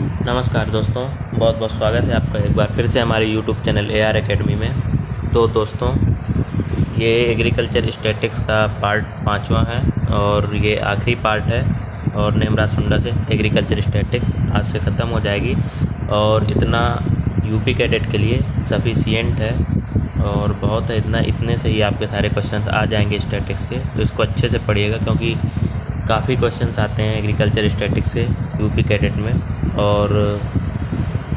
नमस्कार दोस्तों, बहुत बहुत स्वागत है आपका एक बार फिर से हमारे यूट्यूब चैनल AR एकेडमी में। तो दोस्तों, ये एग्रीकल्चर स्टैटिक्स का पार्ट 5वां है और ये आखिरी पार्ट है। और नेमराज सुंडा से एग्रीकल्चर स्टैटिक्स आज से ख़त्म हो जाएगी और इतना यूपी कैडेट के लिए सफिशिएंट है और बहुत है। इतने से ही आपके सारे क्वेश्चन आ जाएंगे स्टैटिक्स के। तो इसको अच्छे से पढ़िएगा क्योंकि काफ़ी क्वेश्चंस आते हैं एग्रीकल्चर स्टैटिक्स से यूपी कैडेट में और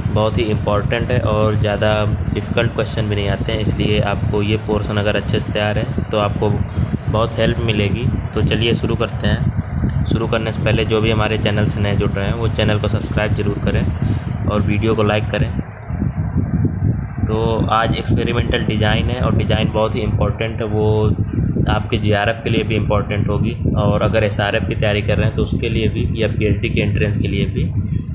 बहुत ही इम्पॉर्टेंट है और ज़्यादा डिफ़िकल्ट क्वेश्चन भी नहीं आते हैं। इसलिए आपको ये पोर्शन अगर अच्छे से तैयार है तो आपको बहुत हेल्प मिलेगी। तो चलिए शुरू करते हैं। शुरू करने से पहले जो भी हमारे चैनल से नए जुड़ रहे हैं वो चैनल को सब्सक्राइब ज़रूर करें और वीडियो को लाइक करें। तो आज एक्सपेरिमेंटल डिज़ाइन है और डिज़ाइन बहुत ही इम्पोर्टेंट है। वो आपके जीआरएफ के लिए भी इम्पोर्टेंट होगी और अगर एसआरएफ की तैयारी कर रहे हैं तो उसके लिए भी या पीएचडी के एंट्रेंस के लिए भी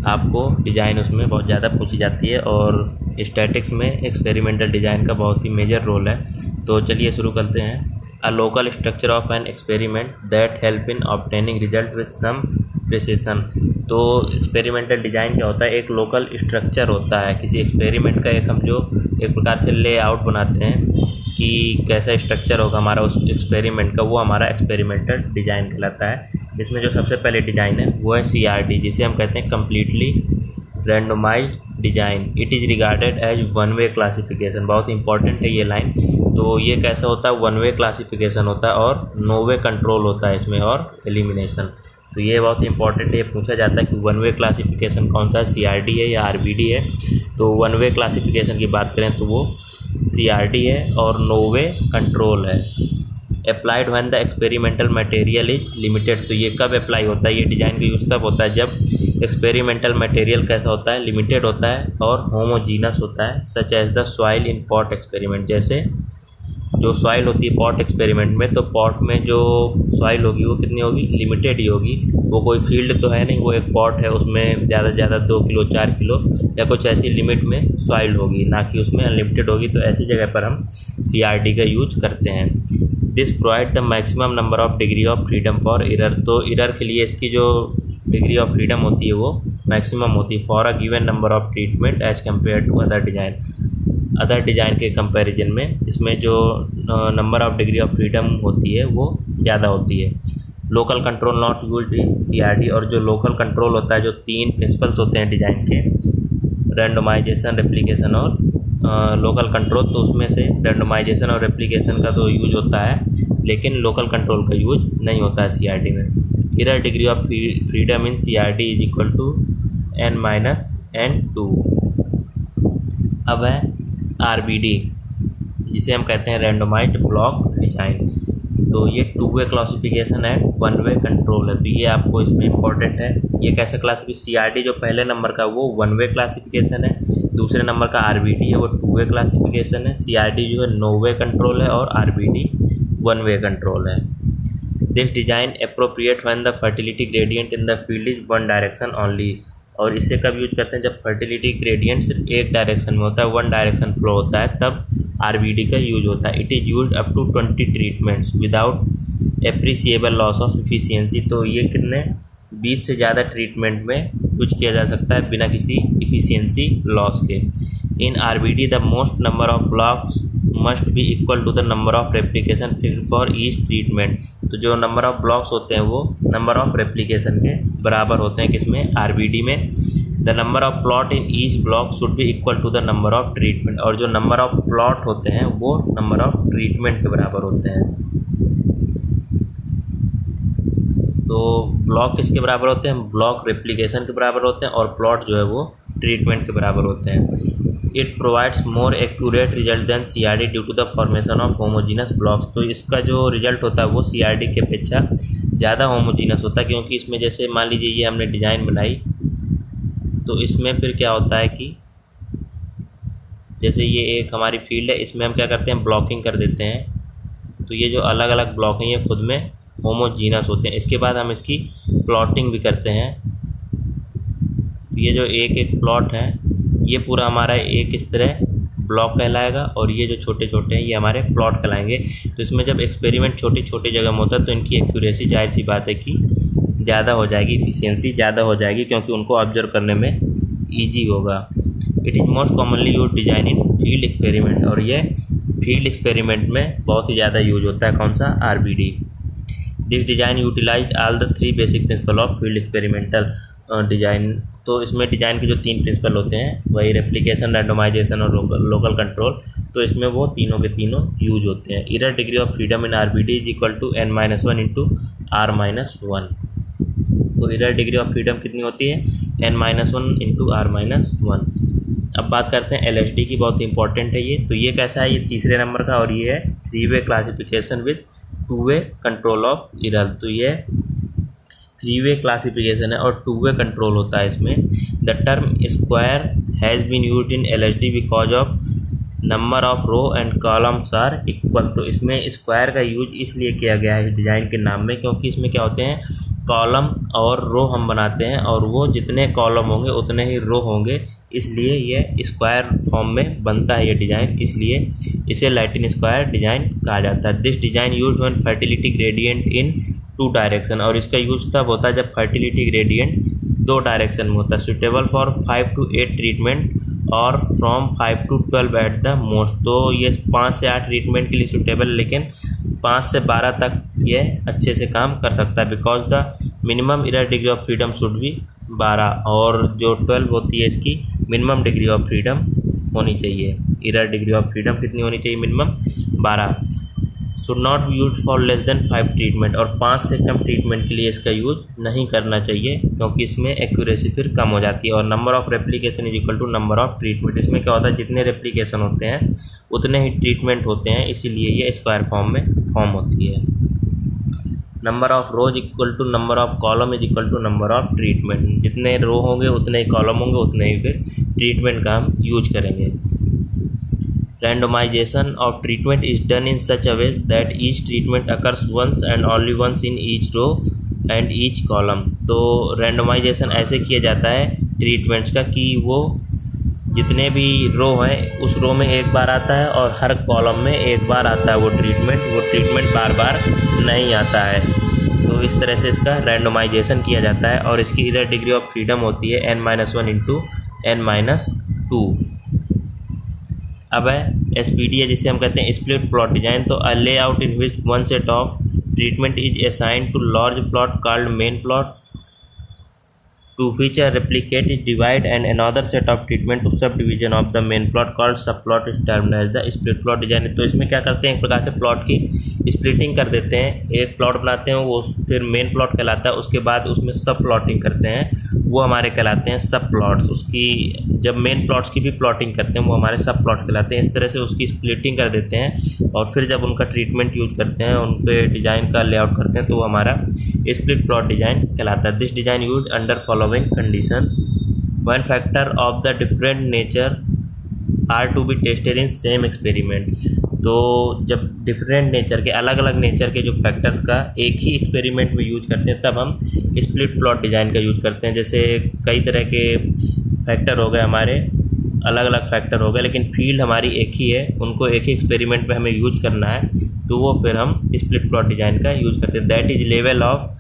आपको डिज़ाइन उसमें बहुत ज़्यादा पूछी जाती है और स्टैटिक्स में एक्सपेरिमेंटल डिज़ाइन का बहुत ही मेजर रोल है। तो चलिए शुरू करते हैं। A local structure of an experiment that help in obtaining result with some precision. तो एक्सपेरिमेंटल डिज़ाइन क्या होता है? एक लोकल स्ट्रक्चर होता है किसी एक्सपेरिमेंट का। हम जो एक प्रकार से लेआउट बनाते हैं कि कैसा स्ट्रक्चर होगा हमारा उस एक्सपेरिमेंट का, वो हमारा एक्सपेरिमेंटल डिज़ाइन कहलाता है। इसमें जो सबसे पहले डिज़ाइन है वो है CRD, जिसे हम कहते हैं completely randomized design. It is regarded as one way classification. बहुत इंपॉर्टेंट है ये लाइन। तो ये कैसा होता है? वन वे क्लासिफिकेशन होता है और नो वे कंट्रोल होता है इसमें और एलिमिनेशन। तो ये बहुत इंपॉर्टेंट है। ये पूछा जाता है कि वन वे क्लासिफिकेशन कौन सा है, CRD है या RBD है। तो वन वे क्लासिफिकेशन की बात करें तो वो CRD है और नो वे कंट्रोल है। Applied when the experimental material is limited. तो ये कब अप्लाई होता है? ये डिज़ाइन का यूज़ तब होता है जब एक्सपेरिमेंटल मटेरियल कैसा होता है, लिमिटेड होता है और होमोजीनस होता है। Such as the soil in pot experiment. जैसे जो सॉइल होती है पॉट एक्सपेरिमेंट में, तो पॉट में जो सॉइल होगी वो कितनी होगी? लिमिटेड ही होगी। वो कोई फील्ड तो है नहीं, वो एक पॉट है, उसमें ज़्यादा से ज़्यादा 2 किलो 4 किलो या कुछ ऐसी लिमिट में सॉइल होगी, ना कि उसमें अनलिमिटेड होगी। तो ऐसी जगह पर हम CRD का यूज करते हैं। This provide the maximum number of degree of freedom for error. तो एरर के लिए इसकी जो डिग्री ऑफ फ्रीडम होती है वो मैक्सिमम होती है for a given number of treatment as compare to other design. Other design के कंपैरिजन में इसमें जो number of degree of freedom होती है वो ज़्यादा होती है। Local control not used in CRD। और जो लोकल कंट्रोल होता है, जो 3 प्रिंसिपल्स होते हैं डिज़ाइन के, रैंडमाइजेशन, रेप्लिकेशन और लोकल कंट्रोल, तो उसमें से रैंडमाइजेशन और रेप्लिकेशन का तो यूज होता है लेकिन लोकल कंट्रोल का यूज नहीं होता है CRD में। Error degree of freedom in CRD is equal to n-n2। अब है RBD, जिसे हम कहते हैं रैंडमाइज्ड ब्लॉक डिज़ाइन। तो ये 2 वे क्लासिफिकेशन है, 1 वे कंट्रोल है। तो ये आपको इसमें इंपॉर्टेंट है। ये कैसे क्लासिफिकेशन? CRD जो पहले नंबर का वो 1 वे क्लासिफिकेशन है, दूसरे नंबर का RBD है वो 2 वे क्लासिफिकेशन है। CRD जो है नो वे कंट्रोल है और RBD 1 वे कंट्रोल है। This design appropriate when the fertility gradient in the field is one direction only. और इसे कब यूज करते हैं? जब फर्टिलिटी ग्रेडियंट सिर्फ एक डायरेक्शन में होता है, वन डायरेक्शन फ्लो होता है, तब RBD का यूज होता है। It is use up to 20 treatments without appreciable loss of efficiency. तो ये कितने 20 से ज़्यादा ट्रीटमेंट में यूज किया जा सकता है बिना किसी इफिशियंसी लॉस के। In RBD the most number of blocks must be equal to the number of replication fixed for each treatment. तो जो नंबर ऑफ ब्लॉक्स होते हैं वो नंबर ऑफ रेप्लिकेशन के बराबर होते हैं। किसमें? RBD में। The number of plot in each block should be equal to the number of treatment. और जो नंबर ऑफ प्लॉट होते हैं वो नंबर ऑफ ट्रीटमेंट के बराबर होते हैं। तो ब्लॉक किसके बराबर होते हैं? ब्लॉक रेप्लिकेशन के बराबर होते हैं और प्लॉट जो है वो ट्रीटमेंट के बराबर होते हैं। It provides more accurate result than CRD due to the formation of homogenous blocks. तो इसका जो रिजल्ट होता है वो CRD के अपेक्षा ज़्यादा होमोजीनस होता है, क्योंकि इसमें जैसे मान लीजिए ये हमने डिज़ाइन बनाई, तो इसमें फिर क्या होता है कि जैसे ये एक हमारी फील्ड है, इसमें हम क्या करते हैं? ब्लॉकिंग कर देते हैं। तो ये जो अलग अलग ब्लॉक हैं ये खुद में होमोजीनस होते हैं। इसके बाद हम इसकी प्लॉटिंग भी करते हैं। तो ये जो एक एक प्लॉट है ये पूरा हमारा एक इस तरह ब्लॉक कहलाएगा और ये जो छोटे छोटे हैं ये हमारे प्लॉट कहलाएंगे। तो इसमें जब एक्सपेरिमेंट छोटी छोटी जगह में होता है तो इनकी एक्यूरेसी जाहिर सी बात है कि ज़्यादा हो जाएगी, इफिशियंसी ज़्यादा हो जाएगी, क्योंकि उनको ऑब्जर्व करने में ईजी होगा। It is most commonly use design in field experiment, और ये फील्ड एक्सपेरिमेंट में बहुत ही ज़्यादा यूज होता है। कौन सा? RBD। This design utilize all the 3 basic principle of field experimental design. तो इसमें डिज़ाइन के जो 3 प्रिंसिपल होते हैं, वही रेप्लिकेशन, रैंडमाइजेशन और लोकल कंट्रोल, तो इसमें वो तीनों के तीनों यूज होते हैं। Error degree of freedom in RBD is equal to n-1 into R-1। तो एरर डिग्री ऑफ फ्रीडम कितनी होती है? n-1 into R-1। अब बात करते हैं LSD की, बहुत इंपॉर्टेंट है ये। तो ये कैसा है? ये तीसरे नंबर का, और ये है 3-वे क्लासिफिकेशन विद 2-वे कंट्रोल ऑफ एरर। तो ये 3-वे क्लासिफिकेशन है और 2-वे कंट्रोल होता है इसमें। The term square has been used in LSD because of number of row and columns are equal. तो इसमें स्क्वायर का यूज इसलिए किया गया है डिज़ाइन के नाम में, क्योंकि इसमें क्या होते हैं, कॉलम और रो हम बनाते हैं, और वो जितने कॉलम होंगे उतने ही रो होंगे, इसलिए ये स्क्वायर फॉर्म में बनता है ये डिज़ाइन, इसलिए इसे लैटिन स्क्वायर डिज़ाइन कहा जाता है। This design use when fertility gradient in 2 direction, और इसका यूज तब होता है जब फर्टिलिटी ग्रेडियंट 2 डायरेक्शन में होता है। सुटेबल फॉर 5 to 8 ट्रीटमेंट और from 5 to 12 at the most. तो ये 5 से 8 ट्रीटमेंट के लिए सुटेबल, लेकिन 5 से 12 तक ये अच्छे से काम कर सकता है। Because the minimum error degree of freedom should be 12, और जो 12 होती है इसकी मिनिमम डिग्री ऑफ फ्रीडम होनी चाहिए। एरर डिग्री ऑफ फ्रीडम कितनी होनी चाहिए? Minimum 12। Should not be use for less than 5 treatment, और 5 से कम ट्रीटमेंट के लिए इसका यूज नहीं करना चाहिए, क्योंकि इसमें एक्यूरेसी फिर कम हो जाती है। और number of replication is equal to number of treatment. इसमें क्या होता है, जितने रेप्लिकेशन होते हैं उतने ही ट्रीटमेंट होते हैं, इसीलिए ये स्क्वायर फॉर्म में फॉर्म होती है। Number of rows equal to number of column is equal to number of treatment. जितने रो होंगे उतने ही कॉलम होंगे, उतने ही फिर ट्रीटमेंट का हम यूज करेंगे। Randomization of treatment is done in such a way that each treatment occurs once and only once in each row and each column। तो randomization ऐसे किया जाता है ट्रीटमेंट्स का कि वो जितने भी रो हैं उस रो में एक बार आता है और हर कॉलम में एक बार आता है वो ट्रीटमेंट बार बार नहीं आता है। तो इस तरह से इसका रैंडमाइजेशन किया जाता है, और इसकी एरर डिग्री ऑफ फ्रीडम होती है n-1 इंटू n-2। अब है SPD है, जिसे हम कहते हैं स्प्लिट प्लॉट डिजाइन। तो a layout in which one set of treatment is assigned to large plot called main plot to which a replicate is divide and another set of treatment to subdivision of the main plot called subplot is termed as the split plot design। तो इसमें क्या करते हैं, एक प्रकार से plot की splitting कर देते हैं। एक प्लॉट बनाते हैं, वो फिर मेन प्लॉट कहलाता है, उसके बाद उसमें सब प्लॉटिंग करते हैं, वो हमारे कहलाते हैं सब प्लॉट्स। उसकी जब मेन प्लॉट्स की भी प्लॉटिंग करते हैं वो हमारे सब प्लॉट्स कहलाते हैं। इस तरह से उसकी स्प्लिटिंग कर देते हैं, और फिर जब उनका ट्रीटमेंट यूज करते हैं, उनके डिज़ाइन का लेआउट करते हैं, तो वो हमारा स्प्लिट प्लॉट डिज़ाइन कहलाता है। This design use under following condition. One factor of the different nature are to be tested in same experiment. तो जब डिफरेंट नेचर के, अलग अलग नेचर के जो फैक्टर्स का एक ही एक्सपेरिमेंट में यूज करते हैं, तब हम स्प्लिट प्लॉट डिज़ाइन का यूज करते हैं। जैसे कई तरह के फैक्टर हो गए हमारे, अलग अलग फैक्टर हो गए, लेकिन फील्ड हमारी एक ही है, उनको एक ही एक्सपेरिमेंट में हमें यूज करना है, तो वो फिर हम स्प्लिट प्लॉट डिज़ाइन का यूज करते हैं। That is level of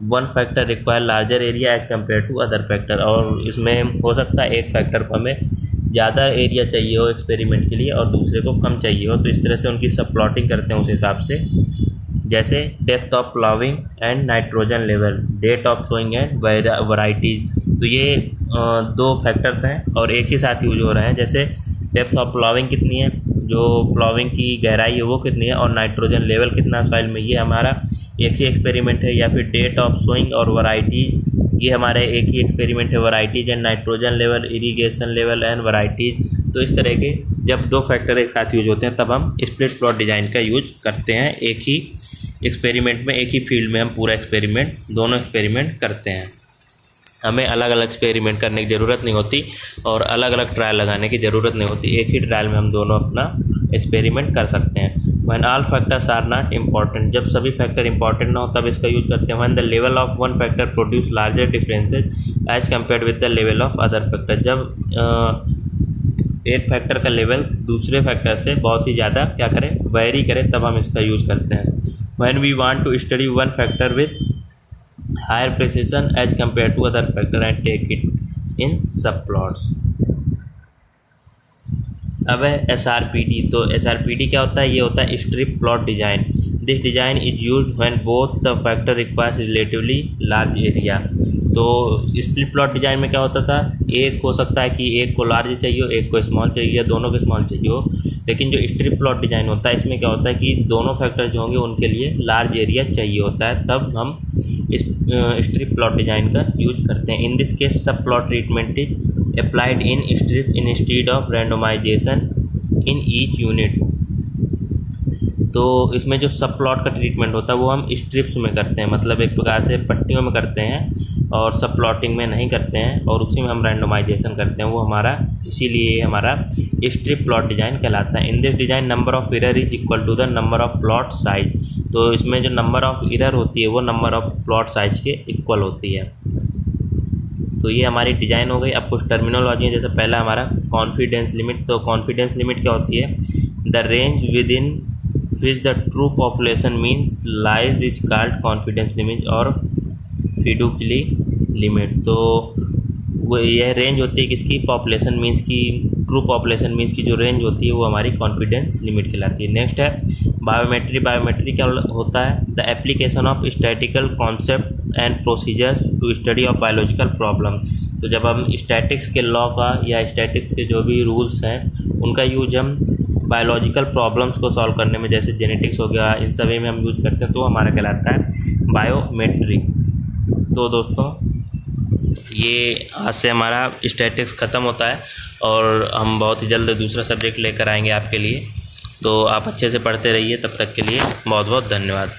one factor require larger area as compare to other factor. और इसमें हो सकता है एक फैक्टर को हमें ज़्यादा एरिया चाहिए हो एक्सपेरिमेंट के लिए और दूसरे को कम चाहिए हो, तो इस तरह से उनकी सब प्लॉटिंग करते हैं उस हिसाब से। जैसे depth of ploughing and nitrogen level, date of sowing and varieties. तो ये 2 फैक्टर्स हैं और एक ही साथ यूज हो रहे हैं। जैसे डेप्थ ऑफ प्लाविंग कितनी है, जो प्लाविंग की गहराई है वो कितनी है, और नाइट्रोजन लेवल कितना सॉइल में, ये हमारा एक ही एक्सपेरिमेंट है। या फिर डेट ऑफ सोइंग और वैरायटीज, ये हमारे एक ही एक्सपेरिमेंट है। Varieties and nitrogen level, irrigation level and varieties. तो इस तरह के जब 2 फैक्टर एक साथ यूज होते हैं तब हम स्प्लिट प्लॉट डिज़ाइन का यूज करते हैं। एक ही एक्सपेरिमेंट में, एक ही फील्ड में हम पूरा एक्सपेरिमेंट, दोनों एक्सपेरिमेंट करते हैं। हमें अलग अलग एक्सपेरिमेंट करने की ज़रूरत नहीं होती और अलग अलग ट्रायल लगाने की ज़रूरत नहीं होती, एक ही ट्रायल में हम दोनों अपना एक्सपेरिमेंट कर सकते हैं। When all factors are not important, जब सभी फैक्टर इंपॉर्टेंट ना हो तब इसका यूज करते हैं। When the level of one factor produce larger differences as compare with the level of other factor, जब एक फैक्टर का लेवल दूसरे फैक्टर से बहुत ही ज़्यादा क्या करें, वेरी करें, तब हम इसका यूज़ करते हैं। When we want to study one factor with higher precision as compare to other factor and take it in sub plots. अब है SRPD। तो SRPD क्या होता है? ये होता है strip plot design. This design is used when both the factor requires relatively large area. तो स्प्लिट प्लॉट डिजाइन में क्या होता था, एक हो सकता है कि एक को लार्ज चाहिए हो, एक को स्मॉल चाहिए, दोनों को स्मॉल चाहिए हो। लेकिन जो स्ट्रिप प्लॉट डिजाइन होता है इसमें क्या होता है कि दोनों फैक्टर जो होंगे उनके लिए लार्ज एरिया चाहिए होता है, तब हम इस स्ट्रिप प्लॉट डिजाइन का यूज करते हैं। In this case sub plot treatment is applied in strip instead of randomization in each unit. तो इसमें जो सब प्लॉट का ट्रीटमेंट होता है वो हम स्ट्रिप्स में करते हैं, मतलब एक प्रकार से पट्टियों में करते हैं और सब प्लॉटिंग में नहीं करते हैं, और उसी में हम रैंडमाइजेशन करते हैं। वो हमारा इसीलिए हमारा स्ट्रिप प्लॉट डिजाइन कहलाता है। In this design number of error is equal to the number of plot size. तो इसमें जो नंबर ऑफ एरर होती है वो नंबर ऑफ प्लॉट साइज के इक्वल होती है। तो ये हमारी डिज़ाइन हो गई। अब कुछ टर्मिनोलॉजी है, जैसे पहला हमारा कॉन्फिडेंस लिमिट। तो कॉन्फिडेंस लिमिट क्या होती है? The range with in which the true population means lies is called confidence limit और फिडुशियरी लिमिट। तो वो यह रेंज होती है किसकी? पॉपुलेशन मीन्स की, ट्रू पॉपुलेशन मीन्स की जो रेंज होती है वो हमारी कॉन्फिडेंस लिमिट कहलाती है। नेक्स्ट है बायोमेट्री। बायोमेट्री क्या होता है? The application of statical concept and procedures to study of biological problem. तो जब हम स्टैटिक्स के लॉ का या स्टैटिक्स के जो भी रूल्स हैं उनका यूज हम बायोलॉजिकल प्रॉब्लम्स को सॉल्व करने में, जैसे जेनेटिक्स हो गया, इन सभी में हम यूज करते हैं, तो हमारा कहलाता है बायोमेट्री। तो दोस्तों ये आज से हमारा स्टैटिक्स ख़त्म होता है और हम बहुत ही जल्द दूसरा सब्जेक्ट लेकर आएंगे आपके लिए। तो आप अच्छे से पढ़ते रहिए, तब तक के लिए बहुत बहुत धन्यवाद।